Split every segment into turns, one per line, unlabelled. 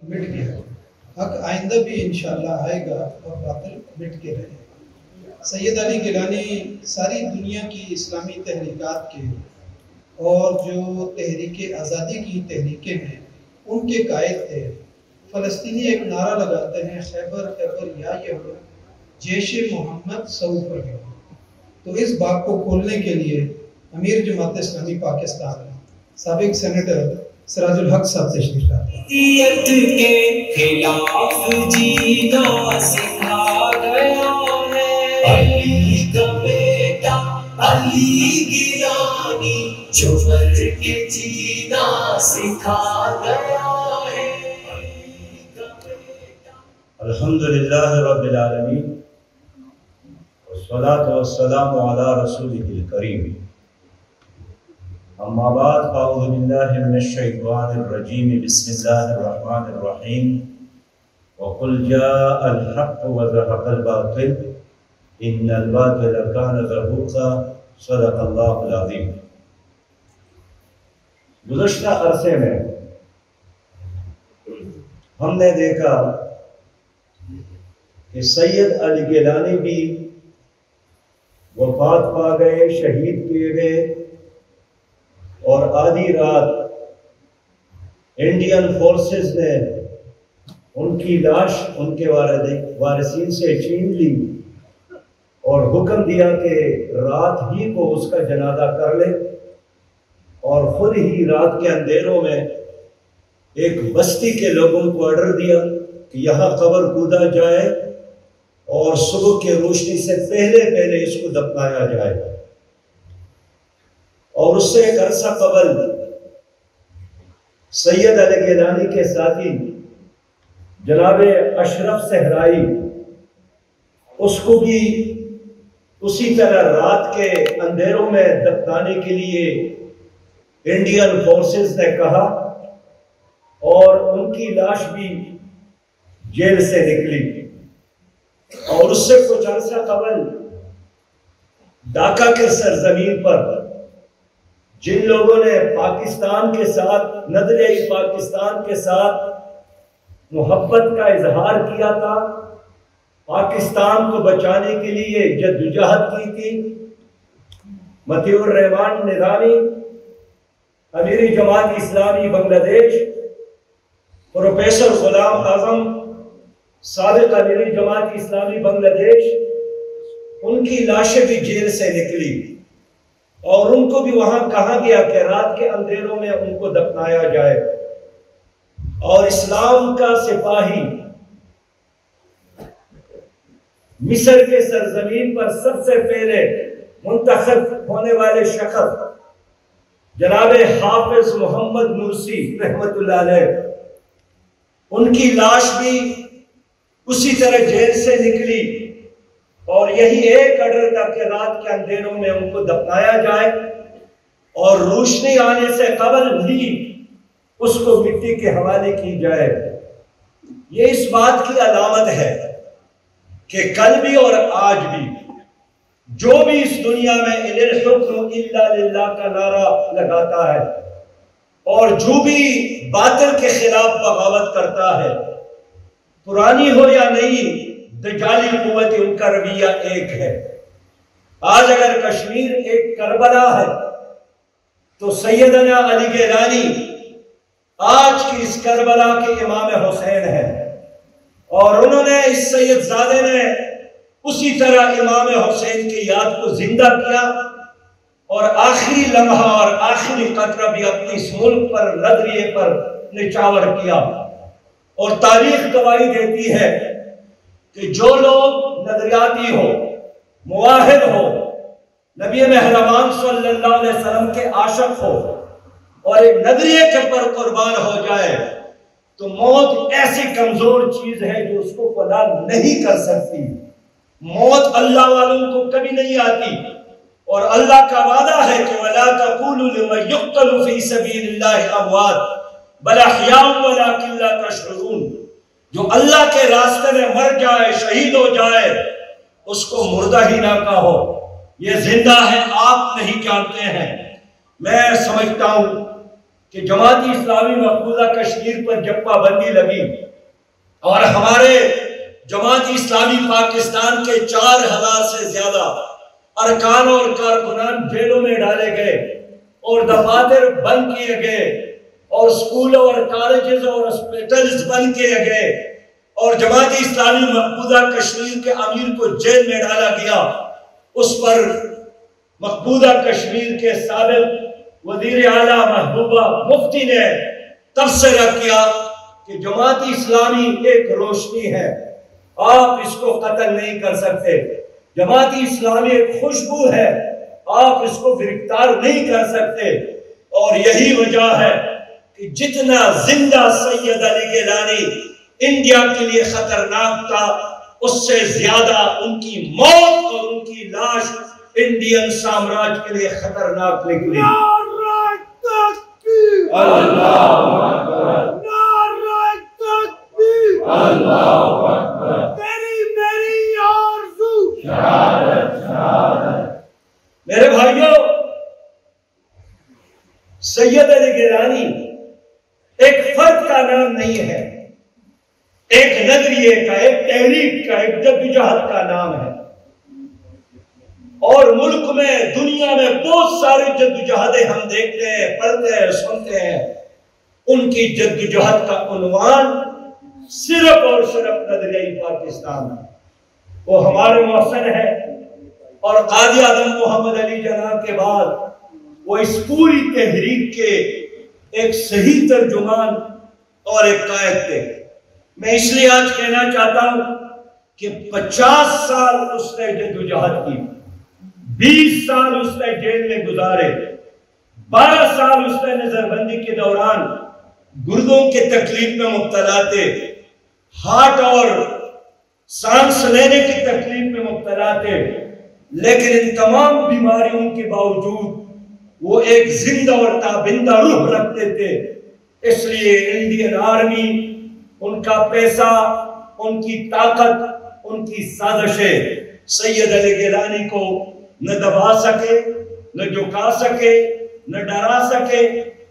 مٹ گیا، حق آئندہ بھی انشاءاللہ آئے گا اور باطل مٹ کے رہے گا۔ سید علی گیلانی ساری دنیا کی اسلامی تحریکات کے اور جو تحریک آزادی کی تحریکیں ہیں ان کے قائد تھے۔ فلسطینی ایک نعرہ لگاتے ہیں، خیبر خیبر یا یہود جیش محمد سعود پر گیا۔ تو اس باب کو کھولنے کے لیے امیر جماعت اسلامی پاکستان سابق سینیٹر سراج الحق صاحب تشریف لاتے ہیں۔
کے خلاف جینا سکھا گیا ہے علی کا بیٹا علی گیلانی، جو مر کے جینا سکھا گیا ہے۔
الحمدللہ رب العالمین والصلاة والسلام علی رسولہ الکریم، اما بعد فاعوذ باللہ من الشیطان الرجیم، بسم اللہ الرحمن الرحیم، وقل جاء الحق وزهق الباطل ان الباطل کان زہوقا، صدق اللہ العظیم۔ گزشتہ عرصے میں ہم نے دیکھا کہ سید علی گیلانی بھی وفات پا گئے، شہید کیے گئے، اور آدھی رات انڈین فورسز نے ان کی لاش ان کے وارثین سے چھین لی اور حکم دیا کہ رات ہی کو اس کا جنازہ کر لے، اور خود ہی رات کے اندھیروں میں ایک بستی کے لوگوں کو آرڈر دیا کہ یہاں قبر کھودا جائے اور صبح کے روشنی سے پہلے اس کو دفنایا جائے۔ اور اس سے ایک عرصہ قبل سید علی گیلانی کے ساتھی جناب اشرف صحرائی اس کو بھی اسی طرح رات کے اندھیروں میں دفنانے کے لیے انڈین فورسز نے کہا، اور ان کی لاش بھی جیل سے نکلی۔ اور اس سے کچھ عرصہ قبل ڈھاکہ کے سرزمین پر جن لوگوں نے پاکستان کے ساتھ نظریہ پاکستان کے ساتھ محبت کا اظہار کیا تھا، پاکستان کو بچانے کے لیے جدوجہد کی تھی، مطیع الرحمان نظامی امیر جماعت اسلامی بنگلہ دیش، پروفیسر غلام اعظم سابق امیر جماعت اسلامی بنگلہ دیش، ان کی لاشیں بھی جیل سے نکلی، اور ان کو بھی وہاں کہا گیا کہ رات کے اندھیروں میں ان کو دفنایا جائے۔ اور اسلام کا سپاہی مصر کے سرزمین پر سب سے پہلے منتخب ہونے والے شخص جناب حافظ محمد مرسی رحمت اللہ علیہ، ان کی لاش بھی اسی طرح جیل سے نکلی، اور یہی ایک آرڈر تھا کہ رات کے اندھیروں میں ان کو دفنایا جائے، اور روشنی آنے سے قبل بھی اس کو مٹی کے حوالے کی جائے۔ یہ اس بات کی علامت ہے کہ کل بھی اور آج بھی جو بھی اس دنیا میں ان الحکم الا للہ کا نعرہ لگاتا ہے، اور جو بھی باطل کے خلاف بغاوت کرتا ہے، پرانی ہو یا نہیں، دجالی قوت ان کا رویہ ایک ہے۔ آج اگر کشمیر ایک کربلا ہے تو سیدنا علی گیلانی آج کی اس کربلا کے امام حسین ہیں، اور انہوں نے اس سید زادے نے اسی طرح امام حسین کی یاد کو زندہ کیا، اور آخری لمحہ اور آخری قطرہ بھی اپنی اس ملک پر نظریے پر نچاور کیا۔ اور تاریخ گواہی دیتی ہے کہ جو لوگ نظریاتی ہو، مواحد ہو، نبی مہربان صلی اللہ علیہ وسلم کے عاشق ہو، اور ایک نظریے کے پر قربان ہو جائے، تو موت ایسی کمزور چیز ہے جو اس کو خدا نہیں کر سکتی۔ موت اللہ والوں کو کبھی نہیں آتی، اور اللہ کا وعدہ ہے کہ وَلَا تَقُولُوا لِمَنْ يُقْتَلُ فِي سَبِيلِ اللَّهِ أَمْوَاتٌ بَلْ أَحْيَاءٌ وَلَكِنْ لَا تَشْعُرُونَ۔ جو اللہ کے راستے میں مر جائے، شہید ہو جائے، اس کو مردہ ہی نہ کہو، یہ زندہ ہے، آپ نہیں جانتے ہیں۔ میں سمجھتا ہوں کہ جماعت اسلامی مقبوضہ کشمیر پر جب پابندی لگی اور ہمارے جماعت اسلامی پاکستان کے 4000 سے زیادہ ارکان اور کارکنان جیلوں میں ڈالے گئے اور دفاتر بند کیے گئے اور اسکول اور کالجز اور ہاسپٹلز بند کیے گئے اور جماعت اسلامی مقبوضہ کشمیر کے امیر کو جیل میں ڈالا گیا، اس پر مقبوضہ کشمیر کے سابق وزیر اعلیٰ محبوبہ مفتی نے تبصرہ کیا کہ جماعت اسلامی ایک روشنی ہے، آپ اس کو قتل نہیں کر سکتے، جماعت اسلامی ایک خوشبو ہے، آپ اس کو گرفتار نہیں کر سکتے۔ اور یہی وجہ ہے کہ جتنا زندہ سید علی گیلانی انڈیا کے لیے خطرناک تھا، اس سے زیادہ ان کی موت اور ان کی لاش انڈین سامراج کے لیے خطرناک نکلی۔ میرے بھائیوں، سید علی گیلانی ایک فرد کا نام نہیں ہے، ایک نظریے کا، ایک تحریک کا، ایک جدوجہد کا نام ہے۔ اور ملک میں، دنیا میں بہت ساری جدوجہدیں ہم دیکھتے ہیں، پڑھتے ہیں، سنتے ہیں، ان کی جدوجہد کا عنوان صرف اور صرف نظریہ پاکستان ہے۔ وہ ہمارے محسن ہے اور قاضی اعظم محمد علی جناح کے بعد وہ اس پوری تحریک کے ایک صحیح ترجمان اور ایک قائد تھے۔ میں اس لیے آج کہنا چاہتا ہوں کہ 50 سال اس نے جدوجہد کی، 20 سال اس نے جیل میں گزارے، 12 سال اس نے نظر بندی کے دوران گردوں کے تکلیف میں مبتلا تھے، ہارٹ اور سانس لینے کی تکلیف میں مبتلا تھے، لیکن ان تمام بیماریوں کے باوجود وہ ایک زندہ اور تابندہ روح رکھتے تھے۔ اس لیے انڈین آرمی، ان کا پیسہ، ان کی طاقت، ان کی سازشیں سید علی گیلانی کو نہ دبا سکے، نہ جھکا سکے، نہ ڈرا سکے،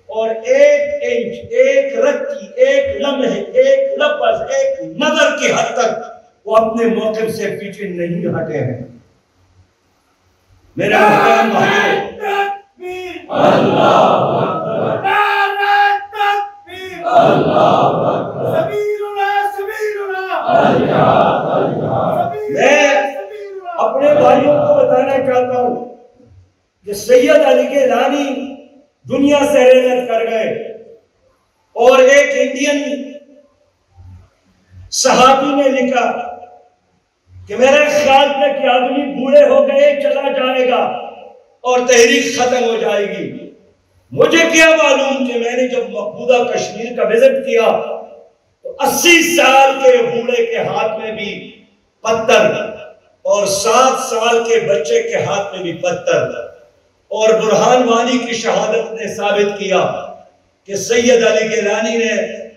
اور ایک انچ، ایک رتی، ایک لمحے، ایک لفظ، ایک نظر کی حد تک وہ اپنے موقف سے پیچھے نہیں ہٹے ہیں۔ میرے محترم بھائیوں، میں اپنے بھائیوں کو بتانا چاہتا ہوں کہ سید علی گیلانی دنیا سے رحلت کر گئے، اور ایک انڈین صحابی نے لکھا کہ میرے خیال میں کہ آدمی بوڑھے ہو گئے، چلا جائے گا اور تحریک ختم ہو جائے گی۔ مجھے کیا معلوم کہ میں نے جب مقبوضہ کشمیر کا وزٹ کیا تو 80 سال کے بوڑھے کے ہاتھ میں بھی پتھر اور 7 سال کے بچے کے ہاتھ میں بھی پتھر، اور برہان وانی کی شہادت نے ثابت کیا کہ سید علی گیلانی نے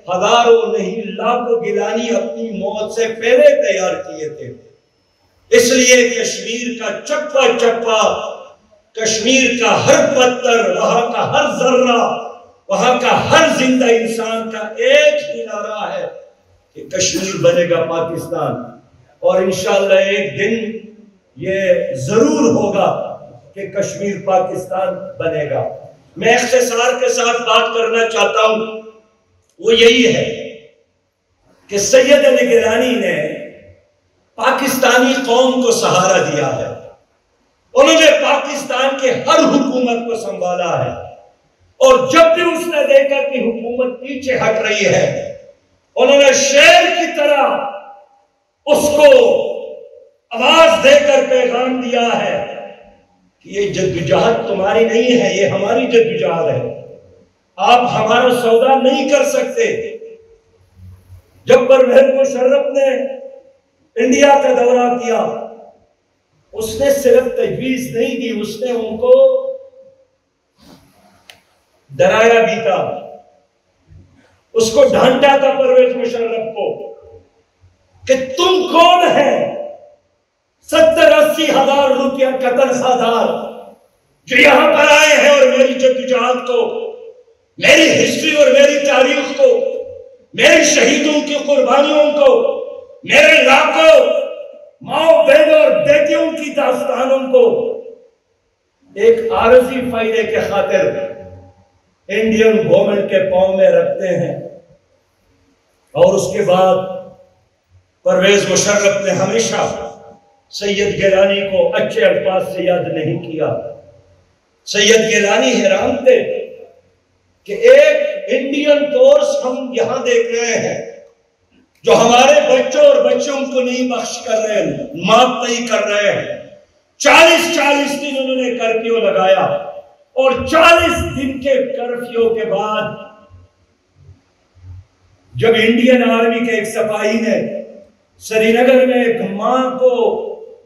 ہزاروں نہیں لاکھوں گیلانی اپنی موت سے پہلے تیار کیے تھے۔ اس لیے کشمیر کا چپا چپا، کشمیر کا ہر پتھر، وہاں کا ہر ذرہ، وہاں کا ہر زندہ انسان کا ایک ہی نعرہ ہے کہ کشمیر بنے گا پاکستان، اور انشاءاللہ ایک دن یہ ضرور ہوگا کہ کشمیر پاکستان بنے گا۔ میں اختصار کے ساتھ بات کرنا چاہتا ہوں، وہ یہی ہے کہ سید علی گیلانی نے پاکستانی قوم کو سہارا دیا ہے، انہوں نے پاکستان کے ہر حکومت کو سنبھالا ہے، اور جب بھی اس نے دیکھا کہ حکومت پیچھے ہٹ رہی ہے، انہوں نے شیر کی طرح اس کو آواز دے کر پیغام دیا ہے کہ یہ جدوجہد تمہاری نہیں ہے، یہ ہماری جدوجہد ہے، آپ ہمارا سودا نہیں کر سکتے۔ جب پرویز مشرف نے انڈیا کا دورہ کیا، اس نے صرف تجویز نہیں دی، اس نے ان کو ڈرایا بھی تھا، اس کو ڈانٹا تھا پرویز مشرف کو کہ تم کون ہے 70-80 ہزار روپیہ کا تنخواہ دار جو یہاں پر آئے ہیں اور میری جدوجہد کو میری ہسٹری اور میری تاریخ کو، میرے شہیدوں کی قربانیوں کو، میرے لاکھوں ماؤں بہنوں اور بیٹیوں کی داستانوں کو ایک عارضی فائدے کے خاطر انڈین گورنمنٹ کے پاؤں میں رکھتے ہیں۔ اور اس کے بعد پرویز مشرف نے ہمیشہ سید گیلانی کو اچھے الفاظ سے یاد نہیں کیا۔ سید گیلانی حیران تھے کہ ایک انڈین کورس ہم یہاں دیکھ رہے ہیں جو ہمارے بچوں اور بچوں کو نہیں بخش کر رہے ہیں، مات نہیں کر رہے ہیں۔ 40 دن انہوں نے کرفیو لگایا، اور 40 دن کے کرفیو کے بعد جب انڈین آرمی کے ایک سپاہی نے سری نگر میں ایک ماں کو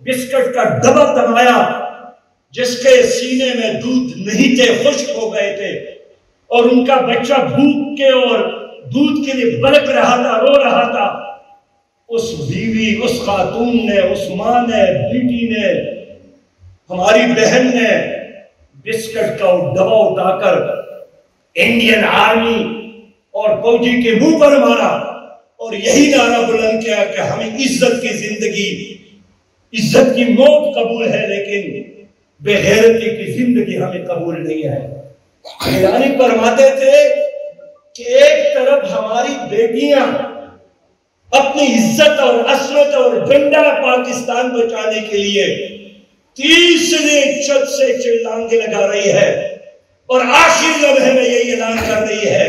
بسکٹ کا ڈبہ تنایا جس کے سینے میں دودھ نہیں تھے، خشک ہو گئے تھے، اور ان کا بچہ بھوک کے اور دودھ کے لیے بلک رہا تھا، رو رہا تھا، اس بیوی، اس خاتون نے، اس ماں نے، بیٹی نے، ہماری بہن نے بسکٹ کا ڈبہ اٹھا کر انڈین آرمی اور فوجی کے منہ پر مارا، اور یہی نعرہ بلند کیا کہ ہمیں عزت کی زندگی، عزت کی موت قبول ہے، لیکن بے غیرتی کی زندگی ہمیں قبول نہیں ہے۔ گیلانی فرماتے تھے کہ ایک طرف ہماری بیٹیاں اپنی عزت اور عصمت اور جھنڈا پاکستان بچانے کے لیے تیسرے چھت سے چلانگے لگا رہی ہے، اور آخری لمحے میں یہ اعلان کر رہی ہے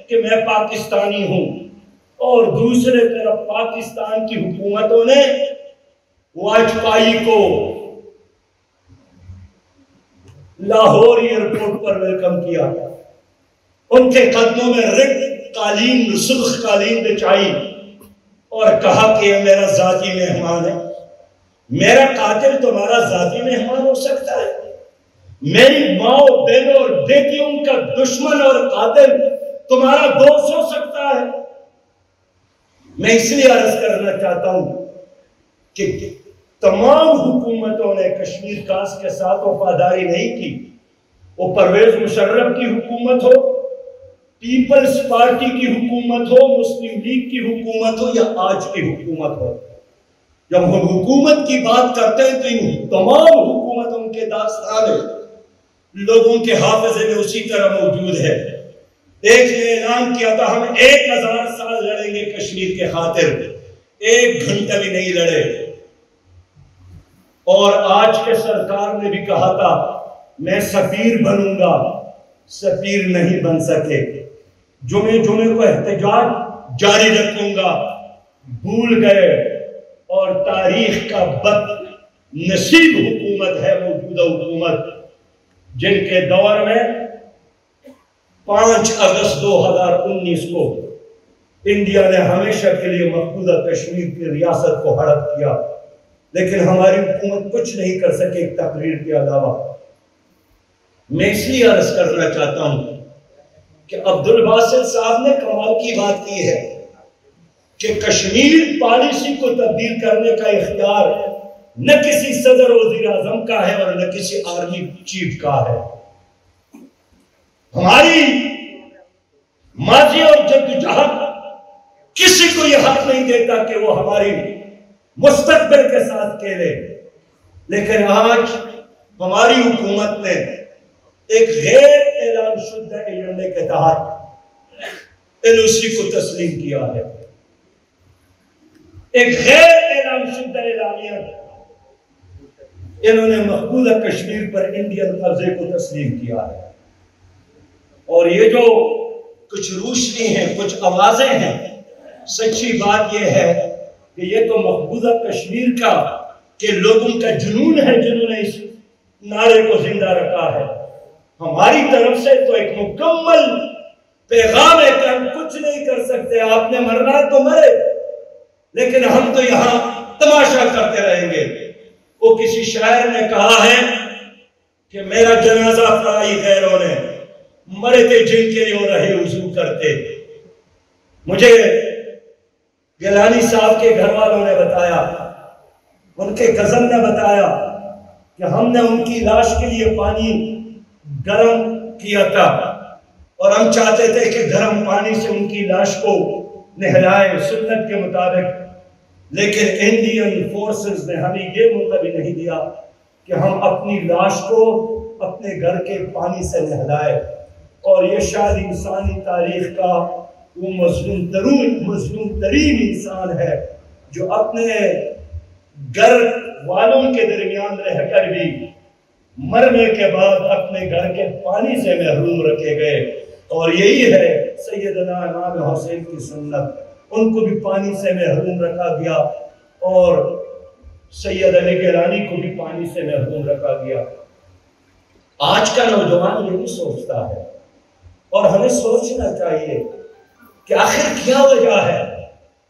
کہ میں پاکستانی ہوں، اور دوسرے طرف پاکستان کی حکومتوں نے واجپئی کو لاہور ایئرپورٹ پر ویلکم کیا، ان کے قدموں میں ریڈ قالین، سرخ قالین بچائی، اور کہا کہ یہ میرا ذاتی مہمان ہے۔ میرا قاتل تمہارا ذاتی مہمان ہو سکتا ہے؟ میری ماں بہنوں اور بیٹیوں کا دشمن اور قاتل تمہارا دوست ہو سکتا ہے؟ میں اس لیے عرض کرنا چاہتا ہوں کہ تمام حکومتوں نے کشمیر کاس کے ساتھ وفاداری نہیں کی، وہ پرویز مشرف کی حکومت ہو، پیپلز پارٹی کی حکومت ہو، مسلم لیگ کی حکومت ہو، یا آج کی حکومت ہو۔ جب ہم حکومت کی بات کرتے ہیں تو ان تمام حکومتوں کے داستان لوگوں کے حافظے میں اسی طرح موجود ہے۔ ایک نے اعلان کیا تھا ہم 1000 سال لڑیں گے کشمیر کے خاطر، 1 گھنٹہ بھی نہیں لڑے، اور آج کے سرکار نے بھی کہا تھا میں سفیر بنوں گا، سفیر نہیں بن سکے۔ جمعے کو احتجاج جاری رکھوں گا، بھول گئے، اور تاریخ کا بد نصیب حکومت ہے موجودہ حکومت، جن کے دور میں 5 اگست 2019 کو انڈیا نے ہمیشہ کے لیے مقبوضہ کشمیر کی ریاست کو ہڑپ کیا، لیکن ہماری حکومت کچھ نہیں کر سکے ایک تقریر کے علاوہ۔ میں اس لیے عرض کرنا چاہتا ہوں کہ عبدالباسط صاحب نے کمال کی بات کی ہے کہ کشمیر پالیسی کو تبدیل کرنے کا اختیار نہ کسی صدر وزیر اعظم کا ہے اور نہ کسی آرمی چیف کا ہے۔ ہماری ماضی اور جدوجہد کسی کو یہ حق نہیں دیتا کہ وہ ہماری مستقبل کے ساتھ کھیلے، لیکن آج ہماری حکومت نے ایک غیر اعلان شدہ ایجنڈے کے تحت LOC کو تسلیم کیا ہے، ایک غیر اعلان شدہ اعلامیہ انہوں نے مقبوضہ کشمیر پر انڈین قبضے کو تسلیم کیا ہے۔ اور یہ جو کچھ روشنی ہیں، کچھ آوازیں ہیں، سچی بات یہ ہے کہ یہ تو مقبوضہ کشمیر کا کہ لوگوں کا جنون ہے جنہوں نے اس نعرے کو زندہ رکھا ہے۔ ہماری طرف سے تو ایک مکمل پیغام ہے کہ ہم کچھ نہیں کر سکتے، آپ نے مرنا تو مرے، لیکن ہم تو یہاں تماشا کرتے رہیں گے۔ وہ کسی شاعر نے کہا ہے کہ میرا جنازہ پڑھائی غیروں نے، مرے تھے جن کے لیے رہے وضو کرتے۔ مجھے گیلانی صاحب کے گھر والوں نے بتایا، ان کے کزن نے بتایا کہ ہم نے ان کی لاش کے لیے پانی گرم کیا تھا اور ہم چاہتے تھے کہ گرم پانی سے ان کی لاش کو نہلائے سنت کے مطابق، لیکن انڈین فورسز نے ہمیں یہ موقع بھی نہیں دیا کہ ہم اپنی لاش کو اپنے گھر کے پانی سے نہلائے۔ اور یہ شاید انسانی تاریخ کا وہ مظلوم ترین انسان ہے جو اپنے گھر والوں کے درمیان رہ کر بھی مرنے کے بعد اپنے گھر کے پانی سے محروم رکھے گئے۔ اور یہی ہے سیدنا امام حسین کی سنت، ان کو بھی پانی سے محروم رکھا گیا اور سید علی گیلانی کو بھی پانی سے محروم رکھا گیا۔ آج کا نوجوان یہی سوچتا ہے اور ہمیں سوچنا چاہیے کہ آخر کیا وجہ ہے؟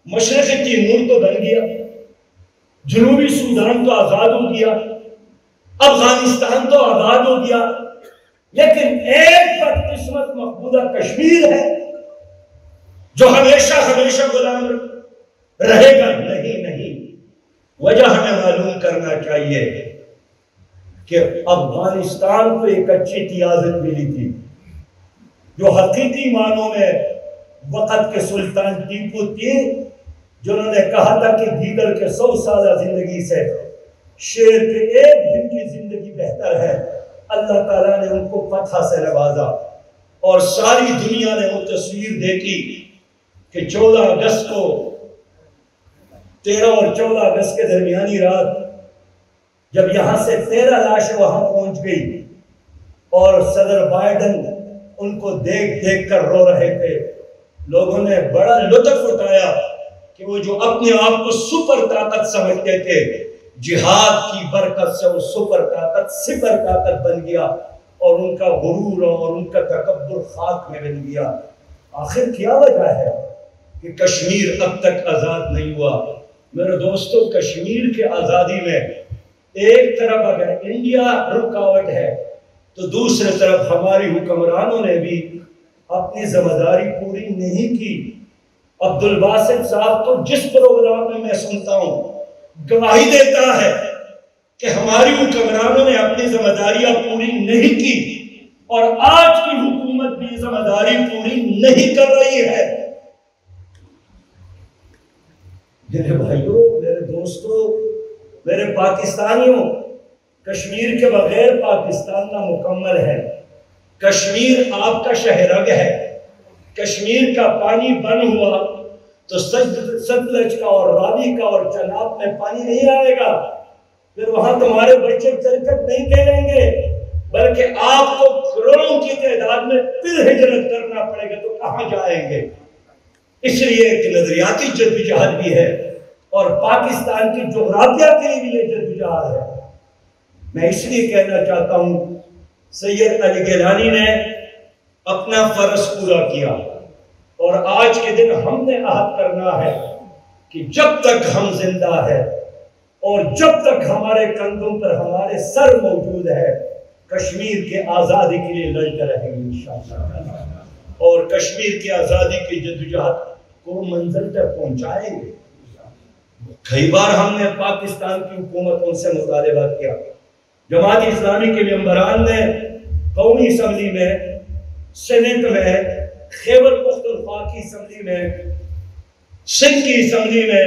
مشرق تیمور تو بن گیا، جنوبی سودان تو آزاد ہو گیا، افغانستان تو آزاد ہو گیا، لیکن ایک بدقسمت مقبوضہ کشمیر ہے جو ہمیشہ غلام رہے گا۔ نہیں، وجہ ہمیں معلوم کرنا چاہیے کہ افغانستان کو ایک اچھی اجازت ملی تھی جو حقیقی معنوں میں وقت کے سلطان ٹیپو تھے، جنہوں نے کہا تھا کہ دیگر کے 100 سالہ زندگی سے شیر کے ایک دن کی زندگی بہتر ہے۔ اللہ تعالیٰ نے ان کو فتح سے نوازا اور ساری دنیا نے وہ تصویر دیکھی کہ 14 اگست کو 13 اور 14 اگست کے درمیانی رات جب یہاں سے 13 لاشیں وہاں پہنچ گئی اور صدر بائیڈن ان کو دیکھ کر رو رہے تھے، لوگوں نے بڑا لطف اٹھایا کہ وہ جو اپنے آپ کو سپر طاقت سمجھتے تھے، جہاد کی برکت سے وہ سپر طاقت صفر طاقت بن گیا اور ان کا غرور اور ان کا تکبر خاک میں مل گیا۔ آخر کیا وجہ ہے کہ کشمیر اب تک آزاد نہیں ہوا؟ میرے دوستو، کشمیر کے آزادی میں ایک طرف اگر انڈیا رکاوٹ ہے تو دوسری طرف ہماری حکمرانوں نے بھی اپنی ذمہ داری پوری نہیں کی۔ عبدالباسط صاحب تو جس پروگرام میں میں سنتا ہوں گواہی دیتا ہے کہ ہماری حکمرانوں نے اپنی ذمہ داریاں پوری نہیں کی اور آج کی حکومت بھی ذمہ داری پوری نہیں کر رہی ہے۔ میرے بھائیوں، میرے دوستوں، میرے پاکستانیوں، کشمیر کے بغیر پاکستان نامکمل ہے۔ کشمیر آپ کا شہرگ ہے۔ کشمیر کا پانی بند ہوا تو ستلج کا اور راوی کا اور چناب میں پانی نہیں آئے گا، پھر وہاں تمہارے بچے کرکٹ نہیں کھیلیں گے، بلکہ آپ کو کروڑوں کی تعداد میں پھر ہجرت کرنا پڑے گا، تو کہاں جائیں گے؟ اس لیے ایک نظریاتی جدوجہد بھی ہے اور پاکستان کی جغرافیہ کے لیے بھی یہ جدوجہد ہے۔ میں اس لیے کہنا چاہتا ہوں سید علی گیلانی نے اپنا فرض پورا کیا اور آج کے دن ہم نے عہد کرنا ہے کہ جب تک ہم زندہ ہے اور جب تک ہمارے کندھوں پر ہمارے سر موجود ہے، کشمیر کے آزادی کے لیے لڑتے رہیں گے انشاءاللہ، اور کشمیر کی آزادی کی جدوجہد کو منزل تک پہنچائیں گے۔ کئی بار ہم نے پاکستان کی حکومتوں سے مطالبہ کیا، جماعت اسلامی کے ممبران نے قومی اسمبلی میں، سینٹ میں، خیبر پختونخوا کی اسمبلی میں، سندھ کی اسمبلی میں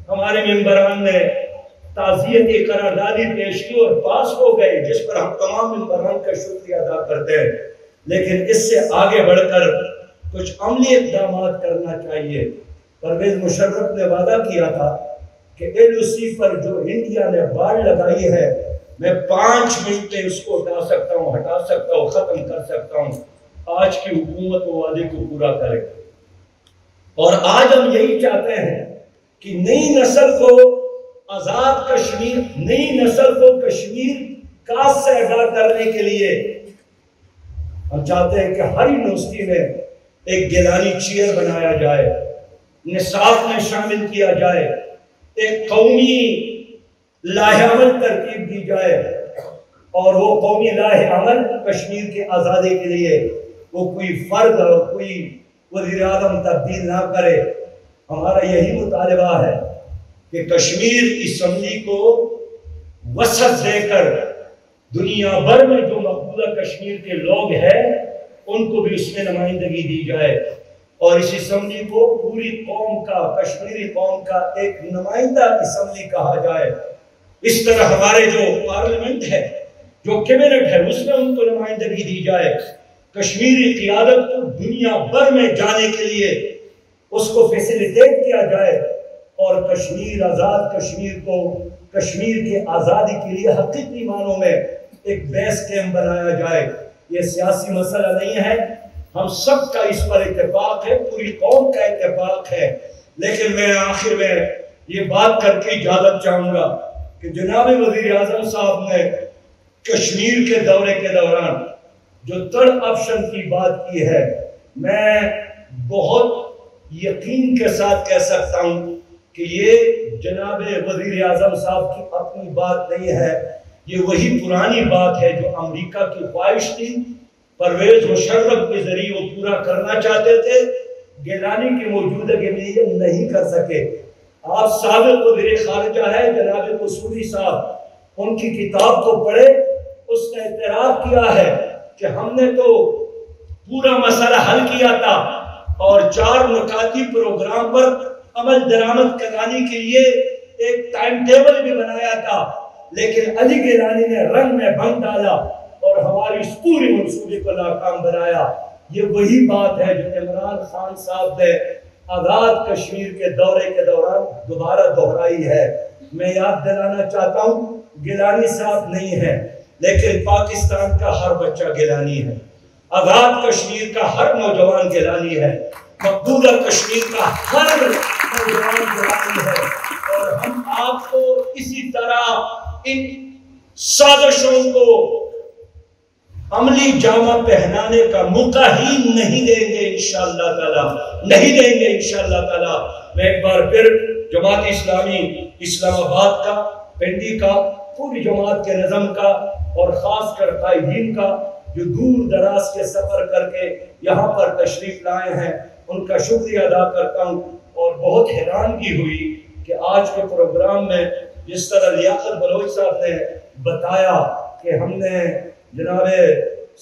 ہمارے ممبران نے تعزیت کی قراردادی پیش کی اور پاس ہو گئے، جس پر ہم تمام ممبران کا شکریہ ادا کرتے ہیں، لیکن اس سے آگے بڑھ کر کچھ عملی اقدامات کرنا چاہیے۔ پرویز مشرف نے وعدہ کیا تھا کہ LOC پر جو انڈیا نے باڑ لگائی ہے میں 5 منٹ میں اس کو ہٹا سکتا ہوں، ختم کر سکتا ہوں۔ آج کی حکومت وہ وعدے کو پورا کرے اور آج ہم یہی چاہتے ہیں کہ نئی نسل کو آزاد کشمیر، نئی نسل کو کشمیر کا سے آگاہ کرنے کے لیے ہم چاہتے ہیں کہ ہر یونیورسٹی میں ایک گیلانی چیئر بنایا جائے، نصاب میں شامل کیا جائے، ایک قومی لاہ عمل ترتیب دی جائے اور وہ قومی لاہ عمل کشمیر کے آزادی کے لیے وہ کوئی فرد اور کوئی وزیر اعظم تبدیل نہ کرے۔ ہمارا یہی مطالبہ ہے کہ کشمیر اسمبلی کو وسعت دے کر دنیا بھر میں جو مقبوضہ کشمیر کے لوگ ہیں ان کو بھی اس میں نمائندگی دی جائے، اور اس اسمبلی کو پوری قوم کا، کشمیری قوم کا ایک نمائندہ اسمبلی کہا جائے۔ اس طرح ہمارے جو پارلیمنٹ ہے، جو کیبنٹ ہے، اس میں ان کو نمائندگی دی جائے۔ کشمیری قیادت کو دنیا بھر میں جانے کے لیے اس کو فیسیلیٹیٹ کیا جائے، اور کشمیر آزاد کشمیر کو، کشمیر کی آزادی کے لیے حقیقی معنوں میں ایک بیس کیمپ بنایا جائے۔ یہ سیاسی مسئلہ نہیں ہے، ہم سب کا اس پر اتفاق ہے، پوری قوم کا اتفاق ہے۔ لیکن میں آخر میں یہ بات کر کے اجازت چاہوں گا کہ جناب وزیر اعظم صاحب نے کشمیر کے دورے کے دوران جو تھرڈ آپشن کی بات کی ہے، میں بہت یقین کے ساتھ کہہ سکتا ہوں کہ یہ جناب وزیر اعظم صاحب کی اپنی بات نہیں ہے، یہ وہی پرانی بات ہے جو امریکہ کی خواہش تھی، پرویز مشرف کے ذریعے وہ پورا کرنا چاہتے تھے، گیلانی کی موجودگی میں یہ نہیں کر سکے۔ آپ سابق وزیر خارجہ ہے جناب قصوری صاحب، ان کی کتاب کو پڑھے، اس نے اعتراف کیا ہے کہ ہم نے تو پورا مسئلہ حل کیا تھا اور 4 نکاتی پروگرام پر عمل درآمد کرانے کے لیے ایک ٹائم ٹیبل بھی بنایا تھا، لیکن علی گیلانی نے رنگ میں بھنگ ڈالا اور ہماری اس پوری منصوبے کو ناکام بنایا۔ یہ وہی بات ہے جو عمران خان صاحب نے آزاد کشمیر کے دورے کے دوران دوبارہ دہرائی ہے۔ میں یاد دلانا چاہتا ہوں، گیلانی صاحب نہیں ہے، لیکن پاکستان کا ہر بچہ گیلانی ہے، آزاد کشمیر کا ہر نوجوان گیلانی ہے، مقبوضہ کشمیر کا ہر نوجوان گیلانی ہے، اور ہم آپ کو اسی طرح ان سازشوں کو عملی جامہ پہنانے کا موقع ہی نہیں دیں گے انشاءاللہ تعالی، نہیں دیں گے انشاءاللہ تعالی۔ میں ایک بار پھر جماعت اسلامی اسلام آباد کا، پنڈی کا، پوری جماعت کے نظم کا، اور خاص کر قائدین کا جو دور دراز کے سفر کر کے یہاں پر تشریف لائے ہیں، ان کا شکریہ ادا کرتا ہوں۔ اور بہت حیرانگی ہوئی کہ آج کے پروگرام میں جس طرح لیاقت بلوچ صاحب نے بتایا کہ ہم نے جناب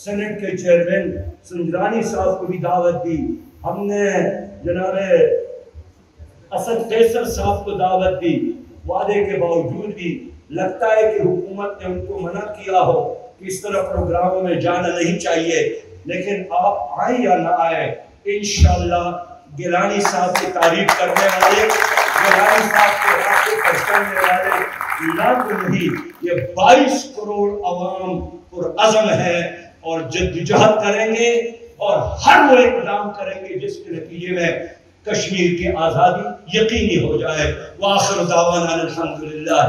سینٹ کے چیئرمین سنجرانی صاحب کو بھی دعوت دی، ہم نے جناب اسد قیصر صاحب کو دعوت دی، وعدے کے باوجود بھی لگتا ہے کہ حکومت نے ان کو منع کیا ہو کہ اس طرح پروگراموں میں جانا نہیں چاہیے۔ لیکن آپ آئیں یا نہ آئیں، انشاءاللہ گیلانی صاحب کی تعریف کرنے والے، گیلانی صاحب کے راستے پر چلنے والے لاکھ نہیں، یہ 22 کروڑ عوام پرعزم ہے اور جدوجہد کریں گے اور ہر وہ اقدام کریں گے جس کے نتیجے میں کشمیر کی آزادی یقینی ہو جائے۔ وآخر دعوانا الحمدللہ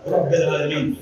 رب العالمین۔